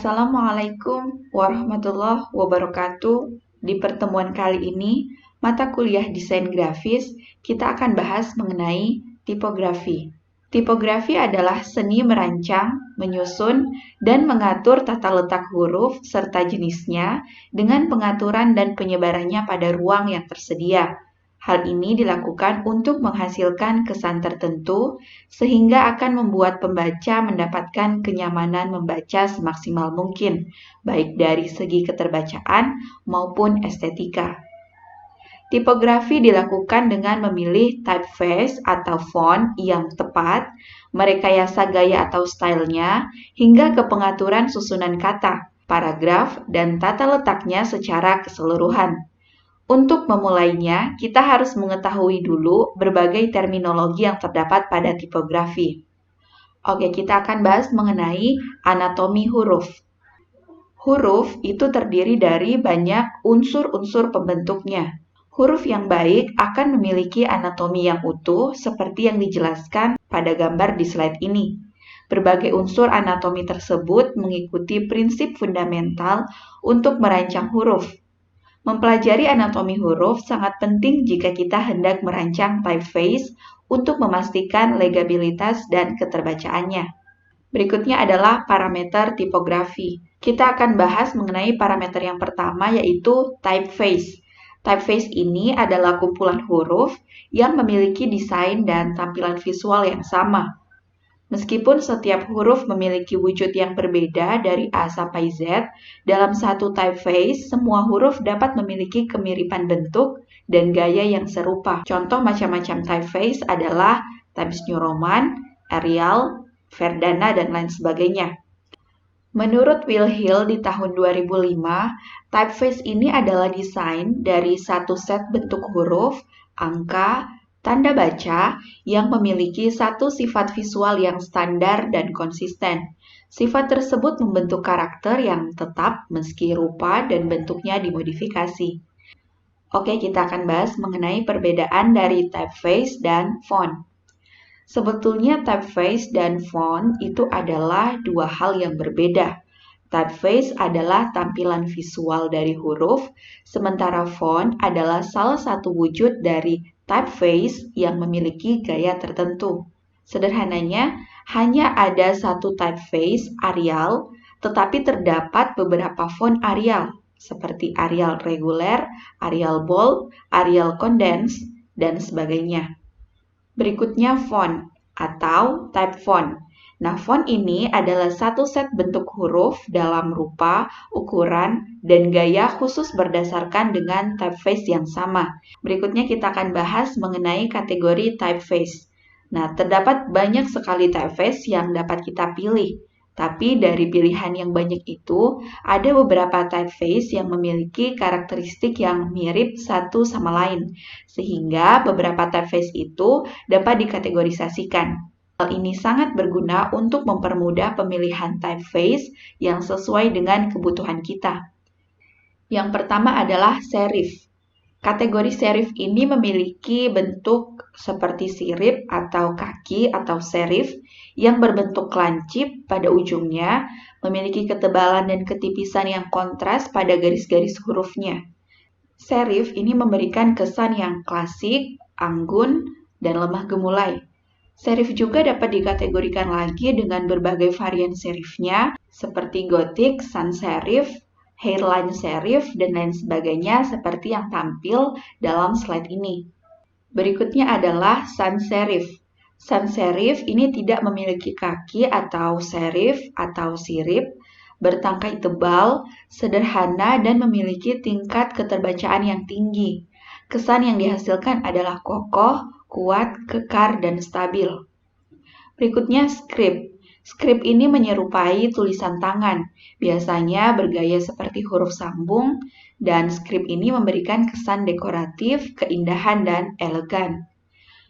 Assalamualaikum warahmatullahi wabarakatuh. Di pertemuan kali ini, mata kuliah desain grafis, kita akan bahas mengenai tipografi. Tipografi adalah seni merancang, menyusun, dan mengatur tata letak huruf serta jenisnya dengan pengaturan dan penyebarannya pada ruang yang tersedia. Hal ini dilakukan untuk menghasilkan kesan tertentu sehingga akan membuat pembaca mendapatkan kenyamanan membaca semaksimal mungkin, baik dari segi keterbacaan maupun estetika. Tipografi dilakukan dengan memilih typeface atau font yang tepat, merekayasa gaya atau stylenya, hingga ke pengaturan susunan kata, paragraf, dan tata letaknya secara keseluruhan. Untuk memulainya, kita harus mengetahui dulu berbagai terminologi yang terdapat pada tipografi. Oke, kita akan bahas mengenai anatomi huruf. Huruf itu terdiri dari banyak unsur-unsur pembentuknya. Huruf yang baik akan memiliki anatomi yang utuh seperti yang dijelaskan pada gambar di slide ini. Berbagai unsur anatomi tersebut mengikuti prinsip fundamental untuk merancang huruf. Mempelajari anatomi huruf sangat penting jika kita hendak merancang typeface untuk memastikan legabilitas dan keterbacaannya. Berikutnya adalah parameter tipografi. Kita akan bahas mengenai parameter yang pertama yaitu typeface. Typeface ini adalah kumpulan huruf yang memiliki desain dan tampilan visual yang sama. Meskipun setiap huruf memiliki wujud yang berbeda dari A sampai Z, dalam satu typeface, semua huruf dapat memiliki kemiripan bentuk dan gaya yang serupa. Contoh macam-macam typeface adalah Times New Roman, Arial, Verdana, dan lain sebagainya. Menurut Will Hill di tahun 2005, typeface ini adalah desain dari satu set bentuk huruf, angka, tanda baca yang memiliki satu sifat visual yang standar dan konsisten. Sifat tersebut membentuk karakter yang tetap meski rupa dan bentuknya dimodifikasi. Oke, kita akan bahas mengenai perbedaan dari typeface dan font. Sebetulnya typeface dan font itu adalah dua hal yang berbeda. Typeface adalah tampilan visual dari huruf, sementara font adalah salah satu wujud dari typeface yang memiliki gaya tertentu. Sederhananya, hanya ada satu typeface Arial, tetapi terdapat beberapa font Arial, seperti Arial reguler, Arial bold, Arial condense, dan sebagainya. Berikutnya font atau type font. Nah, font ini adalah satu set bentuk huruf dalam rupa, ukuran, dan gaya khusus berdasarkan dengan typeface yang sama. Berikutnya kita akan bahas mengenai kategori typeface. Nah, terdapat banyak sekali typeface yang dapat kita pilih. Tapi dari pilihan yang banyak itu, ada beberapa typeface yang memiliki karakteristik yang mirip satu sama lain, sehingga beberapa typeface itu dapat dikategorisasikan. Hal ini sangat berguna untuk mempermudah pemilihan typeface yang sesuai dengan kebutuhan kita. Yang pertama adalah serif. Kategori serif ini memiliki bentuk seperti sirip atau kaki atau serif yang berbentuk lancip pada ujungnya, memiliki ketebalan dan ketipisan yang kontras pada garis-garis hurufnya. Serif ini memberikan kesan yang klasik, anggun, dan lemah gemulai. Serif juga dapat dikategorikan lagi dengan berbagai varian serifnya seperti Gothic, sans serif, hairline serif, dan lain sebagainya seperti yang tampil dalam slide ini. Berikutnya adalah sans serif. Sans serif ini tidak memiliki kaki atau serif atau sirip, bertangkai tebal, sederhana, dan memiliki tingkat keterbacaan yang tinggi. Kesan yang dihasilkan adalah kokoh, kuat, kekar, dan stabil. Berikutnya script. Script ini menyerupai tulisan tangan, biasanya bergaya seperti huruf sambung, dan script ini memberikan kesan dekoratif, keindahan, dan elegan.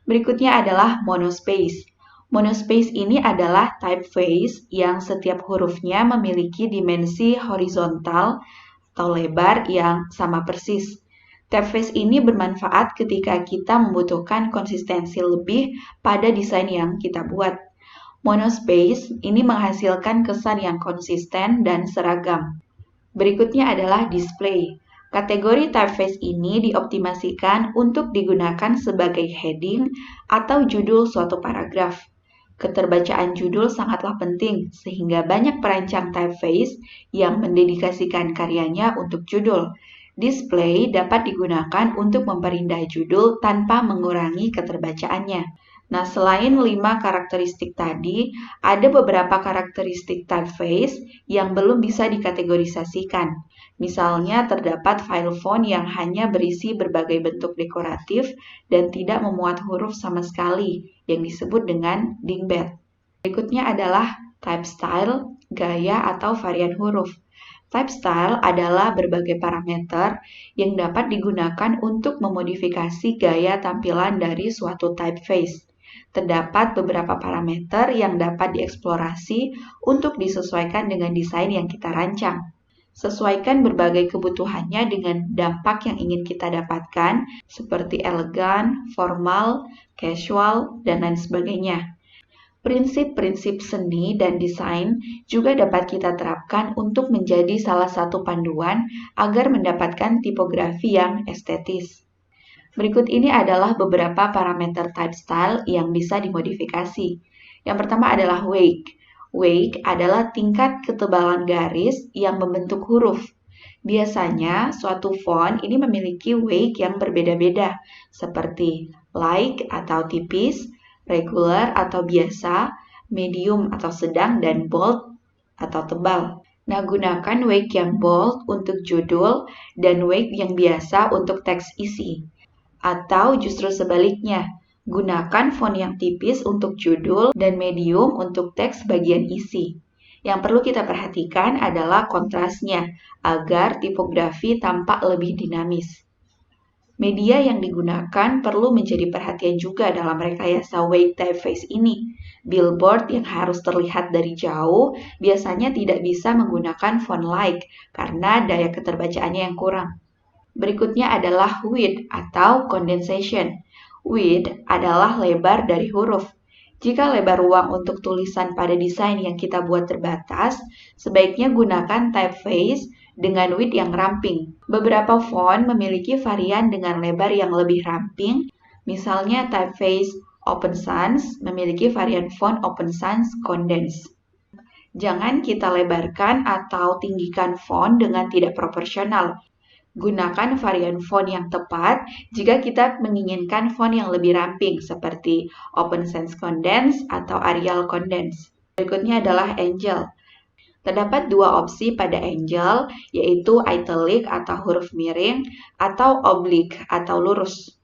Berikutnya adalah monospace. Monospace ini adalah typeface yang setiap hurufnya memiliki dimensi horizontal atau lebar yang sama persis. Typeface ini bermanfaat ketika kita membutuhkan konsistensi lebih pada desain yang kita buat. Monospace ini menghasilkan kesan yang konsisten dan seragam. Berikutnya adalah display. Kategori typeface ini dioptimasikan untuk digunakan sebagai heading atau judul suatu paragraf. Keterbacaan judul sangatlah penting, sehingga banyak perancang typeface yang mendedikasikan karyanya untuk judul. Display dapat digunakan untuk memperindah judul tanpa mengurangi keterbacaannya. Nah, selain 5 karakteristik tadi, ada beberapa karakteristik typeface yang belum bisa dikategorisasikan. Misalnya, terdapat file font yang hanya berisi berbagai bentuk dekoratif dan tidak memuat huruf sama sekali, yang disebut dengan dingbat. Berikutnya adalah type style, gaya atau varian huruf. Type style adalah berbagai parameter yang dapat digunakan untuk memodifikasi gaya tampilan dari suatu typeface. Terdapat beberapa parameter yang dapat dieksplorasi untuk disesuaikan dengan desain yang kita rancang. Sesuaikan berbagai kebutuhannya dengan dampak yang ingin kita dapatkan, seperti elegan, formal, casual, dan lain sebagainya. Prinsip-prinsip seni dan desain juga dapat kita terapkan untuk menjadi salah satu panduan agar mendapatkan tipografi yang estetis. Berikut ini adalah beberapa parameter type style yang bisa dimodifikasi. Yang pertama adalah wake. Wake adalah tingkat ketebalan garis yang membentuk huruf. Biasanya, suatu font ini memiliki wake yang berbeda-beda, seperti light atau tipis, regular atau biasa, medium atau sedang, dan bold atau tebal. Nah, gunakan wake yang bold untuk judul dan wake yang biasa untuk teks isi. Atau justru sebaliknya, gunakan font yang tipis untuk judul dan medium untuk teks bagian isi. Yang perlu kita perhatikan adalah kontrasnya, agar tipografi tampak lebih dinamis. Media yang digunakan perlu menjadi perhatian juga dalam rekayasa wake typeface ini. Billboard yang harus terlihat dari jauh biasanya tidak bisa menggunakan font light karena daya keterbacaannya yang kurang. Berikutnya adalah width atau condensation. Width adalah lebar dari huruf. Jika lebar ruang untuk tulisan pada desain yang kita buat terbatas, sebaiknya gunakan typeface dengan width yang ramping. Beberapa font memiliki varian dengan lebar yang lebih ramping, misalnya typeface Open Sans memiliki varian font Open Sans Condense. Jangan kita lebarkan atau tinggikan font dengan tidak proporsional. Gunakan varian font yang tepat jika kita menginginkan font yang lebih ramping seperti Open Sans Condense atau Arial Condense. Berikutnya adalah Angel. Terdapat dua opsi pada Angel, yaitu italic atau huruf miring atau oblique atau lurus.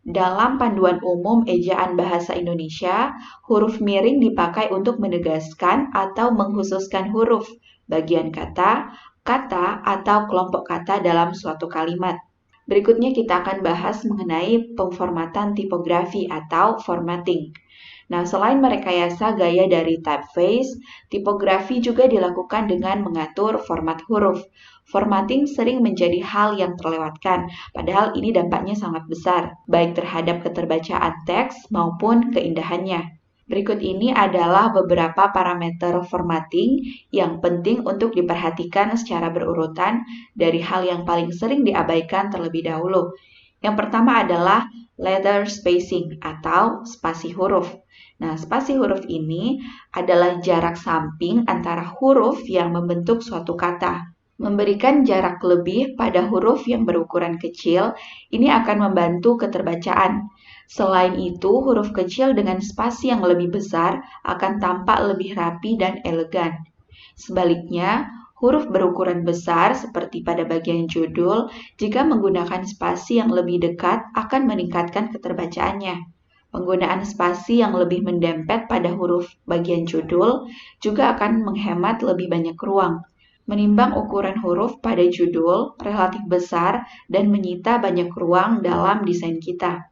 Dalam panduan umum ejaan bahasa Indonesia, huruf miring dipakai untuk menegaskan atau mengkhususkan huruf, bagian kata, atau kelompok kata dalam suatu kalimat. Berikutnya kita akan bahas mengenai pemformatan tipografi atau formatting. Nah, selain merekayasa gaya dari typeface, tipografi juga dilakukan dengan mengatur format huruf. Formatting sering menjadi hal yang terlewatkan, padahal ini dampaknya sangat besar, baik terhadap keterbacaan teks maupun keindahannya. Berikut ini adalah beberapa parameter formatting yang penting untuk diperhatikan secara berurutan dari hal yang paling sering diabaikan terlebih dahulu. Yang pertama adalah letter spacing atau spasi huruf. Nah, spasi huruf ini adalah jarak samping antara huruf yang membentuk suatu kata. Memberikan jarak lebih pada huruf yang berukuran kecil, ini akan membantu keterbacaan. Selain itu, huruf kecil dengan spasi yang lebih besar akan tampak lebih rapi dan elegan. Sebaliknya, huruf berukuran besar seperti pada bagian judul, jika menggunakan spasi yang lebih dekat akan meningkatkan keterbacaannya. Penggunaan spasi yang lebih mendempet pada huruf bagian judul juga akan menghemat lebih banyak ruang. Menimbang ukuran huruf pada judul relatif besar dan menyita banyak ruang dalam desain kita.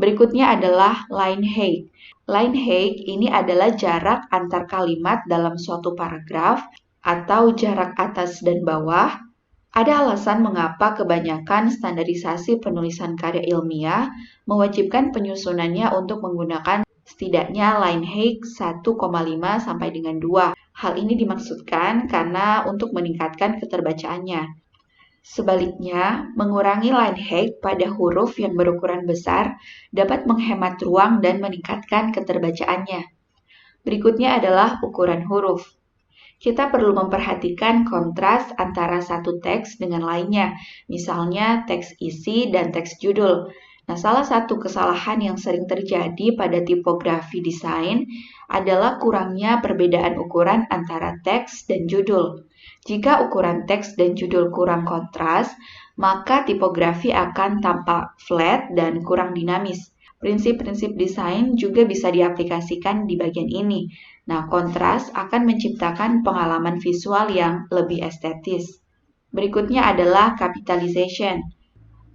Berikutnya adalah line height. Line height ini adalah jarak antar kalimat dalam suatu paragraf atau jarak atas dan bawah. Ada alasan mengapa kebanyakan standarisasi penulisan karya ilmiah mewajibkan penyusunannya untuk menggunakan setidaknya line height 1,5 sampai dengan 2. Hal ini dimaksudkan karena untuk meningkatkan keterbacaannya. Sebaliknya, mengurangi line height pada huruf yang berukuran besar dapat menghemat ruang dan meningkatkan keterbacaannya. Berikutnya adalah ukuran huruf. Kita perlu memperhatikan kontras antara satu teks dengan lainnya, misalnya teks isi dan teks judul. Nah, salah satu kesalahan yang sering terjadi pada tipografi desain adalah kurangnya perbedaan ukuran antara teks dan judul. Jika ukuran teks dan judul kurang kontras, maka tipografi akan tampak flat dan kurang dinamis. Prinsip-prinsip desain juga bisa diaplikasikan di bagian ini. Nah, kontras akan menciptakan pengalaman visual yang lebih estetis. Berikutnya adalah capitalization.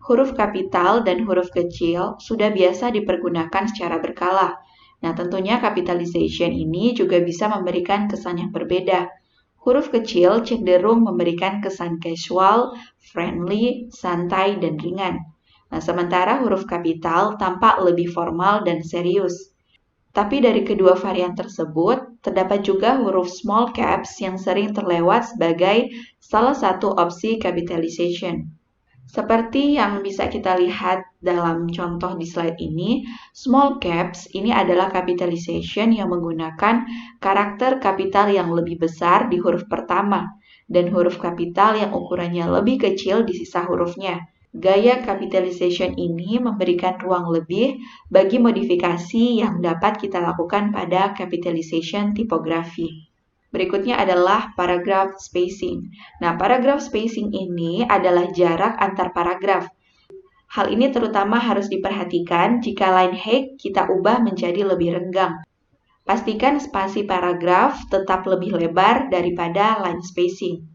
Huruf kapital dan huruf kecil sudah biasa dipergunakan secara berkala. Nah, tentunya capitalization ini juga bisa memberikan kesan yang berbeda. Huruf kecil cenderung memberikan kesan casual, friendly, santai, dan ringan. Nah, sementara huruf kapital tampak lebih formal dan serius. Tapi dari kedua varian tersebut, terdapat juga huruf small caps yang sering terlewat sebagai salah satu opsi capitalization. Seperti yang bisa kita lihat dalam contoh di slide ini, small caps ini adalah capitalization yang menggunakan karakter kapital yang lebih besar di huruf pertama dan huruf kapital yang ukurannya lebih kecil di sisa hurufnya. Gaya capitalization ini memberikan ruang lebih bagi modifikasi yang dapat kita lakukan pada capitalization tipografi. Berikutnya adalah paragraph spacing. Nah, paragraph spacing ini adalah jarak antar paragraf. Hal ini terutama harus diperhatikan jika line height kita ubah menjadi lebih renggang. Pastikan spasi paragraf tetap lebih lebar daripada line spacing.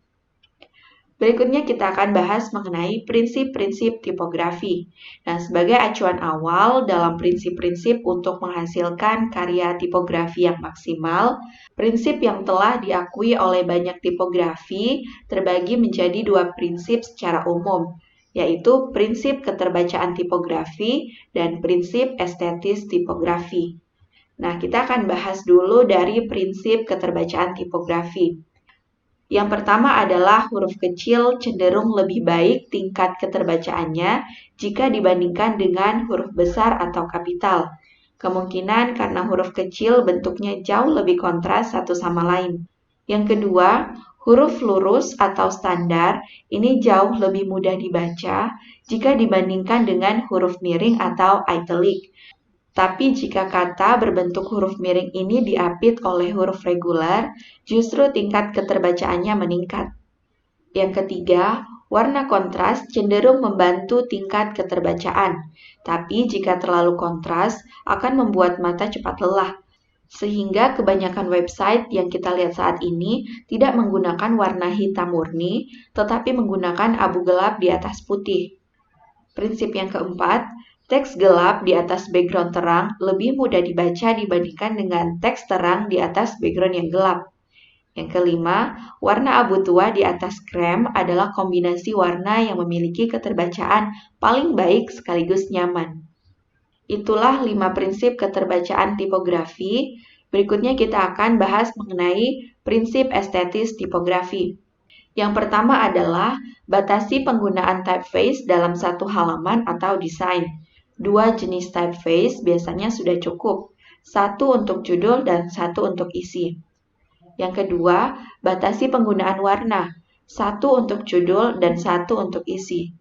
Berikutnya kita akan bahas mengenai prinsip-prinsip tipografi. Nah, sebagai acuan awal dalam prinsip-prinsip untuk menghasilkan karya tipografi yang maksimal, prinsip yang telah diakui oleh banyak tipografi terbagi menjadi dua prinsip secara umum, yaitu prinsip keterbacaan tipografi dan prinsip estetis tipografi. Nah, kita akan bahas dulu dari prinsip keterbacaan tipografi. Yang pertama adalah huruf kecil cenderung lebih baik tingkat keterbacaannya jika dibandingkan dengan huruf besar atau kapital. Kemungkinan karena huruf kecil bentuknya jauh lebih kontras satu sama lain. Yang kedua, huruf lurus atau standar ini jauh lebih mudah dibaca jika dibandingkan dengan huruf miring atau italic. Tapi jika kata berbentuk huruf miring ini diapit oleh huruf regular, justru tingkat keterbacaannya meningkat. Yang ketiga, warna kontras cenderung membantu tingkat keterbacaan. Tapi jika terlalu kontras, akan membuat mata cepat lelah. Sehingga kebanyakan website yang kita lihat saat ini tidak menggunakan warna hitam murni, tetapi menggunakan abu gelap di atas putih. Prinsip yang keempat, teks gelap di atas background terang lebih mudah dibaca dibandingkan dengan teks terang di atas background yang gelap. Yang kelima, warna abu tua di atas krem adalah kombinasi warna yang memiliki keterbacaan paling baik sekaligus nyaman. Itulah 5 prinsip keterbacaan tipografi. Berikutnya kita akan bahas mengenai prinsip estetis tipografi. Yang pertama adalah batasi penggunaan typeface dalam satu halaman atau desain. 2 jenis typeface biasanya sudah cukup, 1 untuk judul dan 1 untuk isi. Yang kedua, batasi penggunaan warna, 1 untuk judul dan 1 untuk isi.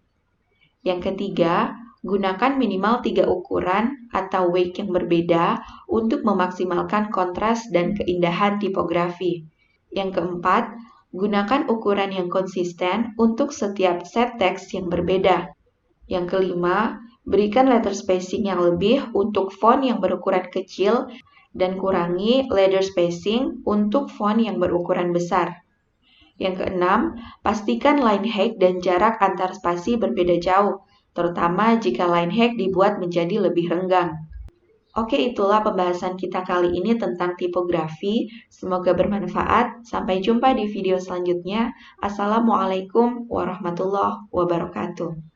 Yang ketiga, gunakan minimal 3 ukuran atau weight yang berbeda untuk memaksimalkan kontras dan keindahan tipografi. Yang keempat, gunakan ukuran yang konsisten untuk setiap set teks yang berbeda. Yang kelima, berikan letter spacing yang lebih untuk font yang berukuran kecil dan kurangi letter spacing untuk font yang berukuran besar. Yang keenam, pastikan line height dan jarak antar spasi berbeda jauh, terutama jika line height dibuat menjadi lebih renggang. Oke, itulah pembahasan kita kali ini tentang tipografi. Semoga bermanfaat. Sampai jumpa di video selanjutnya. Assalamualaikum warahmatullahi wabarakatuh.